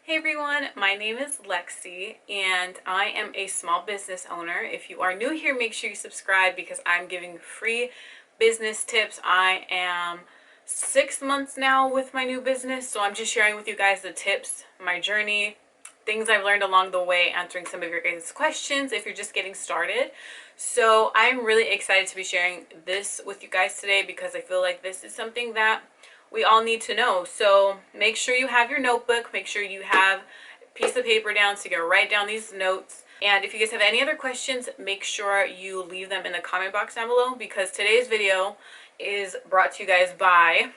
Hey everyone, my name is Lexi and I am a small business owner. If you are new here, make sure you subscribe because I'm giving free business tips. I am 6 months now with my new business, so I'm just sharing with you guys the tips, my journey, things I've learned along the way, answering some of your guys' questions if you're just getting started. So I'm really excited to be sharing this with you guys today because I feel like this is something that we all need to know. So make sure you have your notebook, make sure you have a piece of paper down so you can write down these notes. And if you guys have any other questions, make sure you leave them in the comment box down below because today's video is brought to you guys by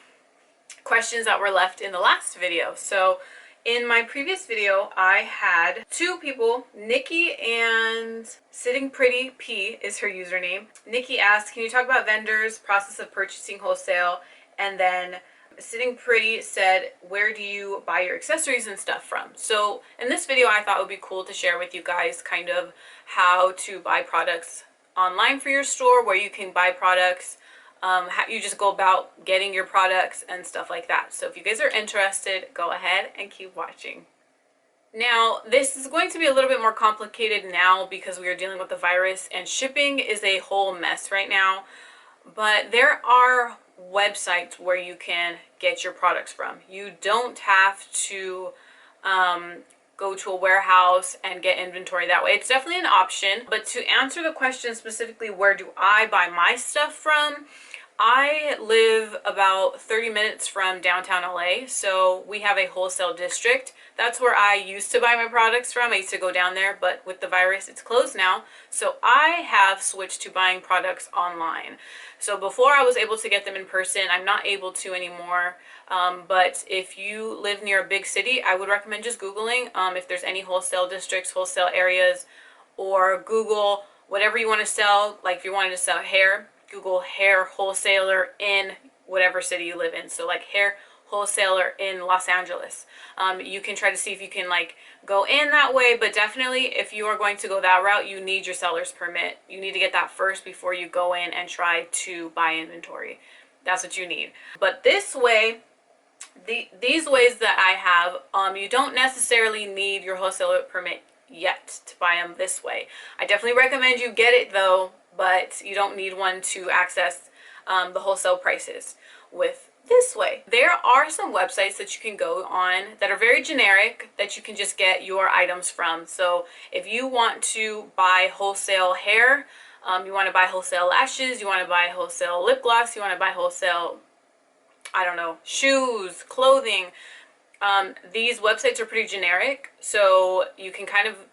questions that were left in the last video. So in my previous video, I had two people, Nikki and Sitting Pretty P is her username. Nikki asked, can you talk about vendors, process of purchasing wholesale? And then Sitting Pretty said, where do you buy your accessories and stuff from? So in this video, I thought it would be cool to share with you guys kind of how to buy products online for your store, where you can buy products, how you just go about getting your products and stuff like that. So if you guys are interested, go ahead and keep watching. Now, this is going to be a little bit more complicated now because we are dealing with the virus and shipping is a whole mess right now. But there are websites where you can get your products from. You don't have to go to a warehouse and get inventory that way. It's definitely an option. But to answer the question specifically, where do I buy my stuff from? I live about 30 minutes from downtown LA, so we have a wholesale district. That's where I used to buy my products from. I used to go down there, but with the virus, it's closed now. So I have switched to buying products online. So before I was able to get them in person, I'm not able to anymore. But if you live near a big city, I would recommend just Googling if there's any wholesale districts, wholesale areas, or Google whatever you want to sell. Like if you wanted to sell hair, Google hair wholesaler in whatever city you live in. So like hair wholesaler in Los Angeles. You can try to see if you can like go in that way, but definitely if you are going to go that route, you need your seller's permit. You need to get that first before you go in and try to buy inventory. That's what you need. But this way, these ways that I have, you don't necessarily need your wholesaler permit yet to buy them this way. I definitely recommend you get it though, but you don't need one to access the wholesale prices with this way. There are some websites that you can go on that are very generic that you can just get your items from. So if you want to buy wholesale hair, you want to buy wholesale lashes, you want to buy wholesale lip gloss, you want to buy wholesale, I don't know, shoes, clothing, these websites are pretty generic, so you can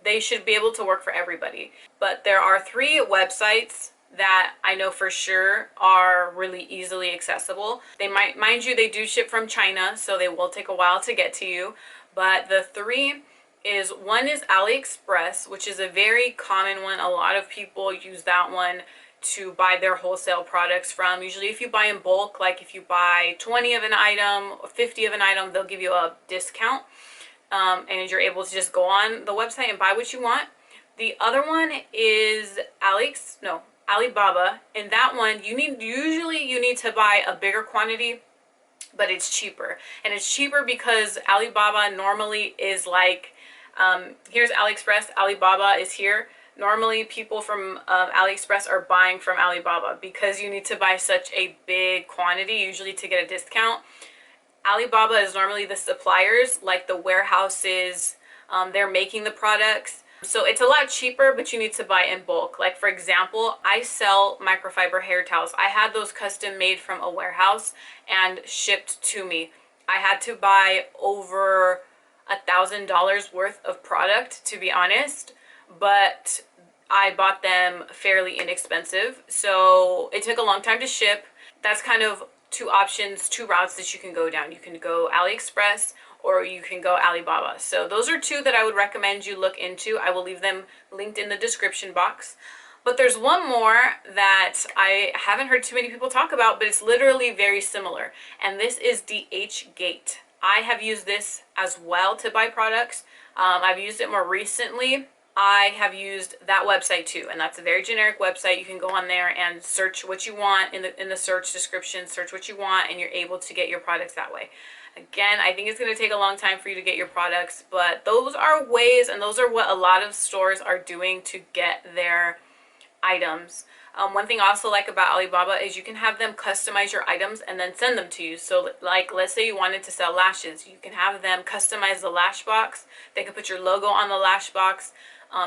they should be able to work for everybody. But there are 3 websites that I know for sure are really easily accessible. They might, mind you, they do ship from China, so they will take a while to get to you. But the 3 is, one is AliExpress, which is a very common one. A lot of people use that one to buy their wholesale products from. Usually if you buy in bulk, like if you buy 20 of an item or 50 of an item, they'll give you a discount, and you're able to just go on the website and buy what you want. The other one is Alibaba, and that one usually you need to buy a bigger quantity, but it's cheaper. And it's cheaper because Alibaba normally is like, here's AliExpress, Alibaba is here. Normally people from AliExpress are buying from Alibaba because you need to buy such a big quantity usually to get a discount. Alibaba is normally the suppliers, like the warehouses, they're making the products. So it's a lot cheaper, but you need to buy in bulk. Like for example, I sell microfiber hair towels. I had those custom made from a warehouse and shipped to me. I had to buy over $1,000 worth of product, to be honest, but I bought them fairly inexpensive. So it took a long time to ship. That's kind of 2 options, 2 routes that you can go down. You can go AliExpress or you can go Alibaba. So those are 2 that I would recommend you look into. I will leave them linked in the description box. But there's one more that I haven't heard too many people talk about, but it's literally very similar. And this is ghgate. I have used this as well to buy products. I've used it more recently. I have used that website too, and that's a very generic website. You can go on there and search what you want in the search description, search what you want, and you're able to get your products that way. Again, I think it's going to take a long time for you to get your products, but those are ways, and those are what a lot of stores are doing to get their items. One thing I also like about Alibaba is you can have them customize your items and then send them to you. So like, let's say you wanted to sell lashes, you can have them customize the lash box. They can put your logo on the lash box.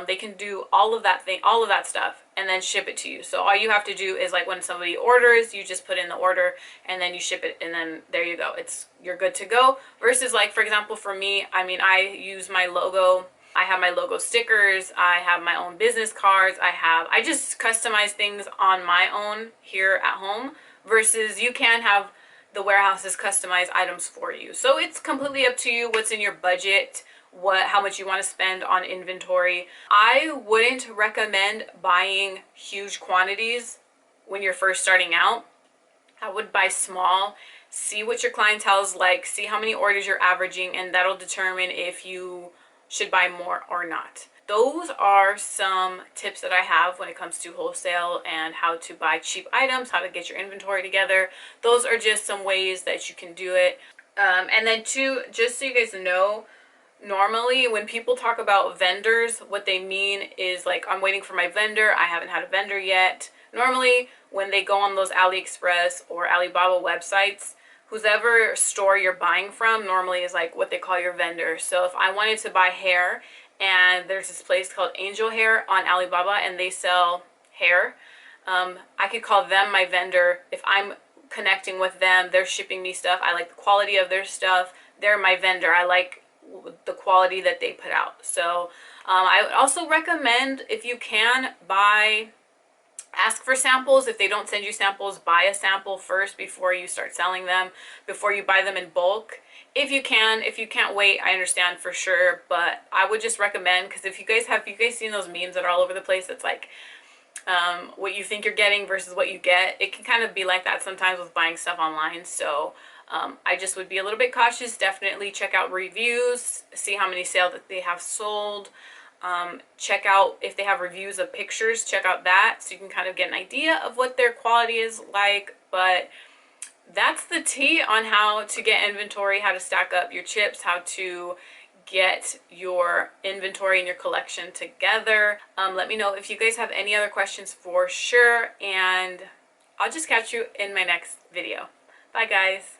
They can do all of that stuff, and then ship it to you. So all you have to do is, like, when somebody orders, you just put in the order and then you ship it, and then there you go. You're good to go. Versus, like, for example, for me, I mean, I use my logo. I have my logo stickers. I have my own business cards. I just customize things on my own here at home, versus you can have the warehouses customize items for you. So it's completely up to you what's in your budget, how much you want to spend on inventory. I wouldn't recommend buying huge quantities when you're first starting out. I would buy small, see what your clientele is like, see how many orders you're averaging, and that'll determine if you should buy more or not. Those are some tips that I have when it comes to wholesale and how to buy cheap items, how to get your inventory together. Those are just some ways that you can do it. And then two, just so you guys know, normally when people talk about vendors, what they mean is, like, I'm waiting for my vendor, I haven't had a vendor yet. Normally when they go on those AliExpress or Alibaba websites, whoever store you're buying from normally is like what they call your vendor. So if I wanted to buy hair, and there's this place called Angel Hair on Alibaba and they sell hair, I could call them my vendor. If I'm connecting with them, they're shipping me stuff, I like the quality of their stuff, they're my vendor. I like the quality that they put out. So I would also recommend, if you can, ask for samples. If they don't send you samples, buy a sample first before you start selling them, before you buy them in bulk. If you can. If you can't wait, I understand for sure, but I would just recommend, because if you guys seen those memes that are all over the place, it's like what you think you're getting versus what you get. It can kind of be like that sometimes with buying stuff online. So I just would be a little bit cautious. Definitely check out reviews, see how many sales that they have sold. Check out if they have reviews of pictures, check out that, so you can kind of get an idea of what their quality is like. But that's the tea on how to get inventory, how to stack up your chips, how to get your inventory and your collection together. Let me know if you guys have any other questions for sure, and I'll just catch you in my next video. Bye guys.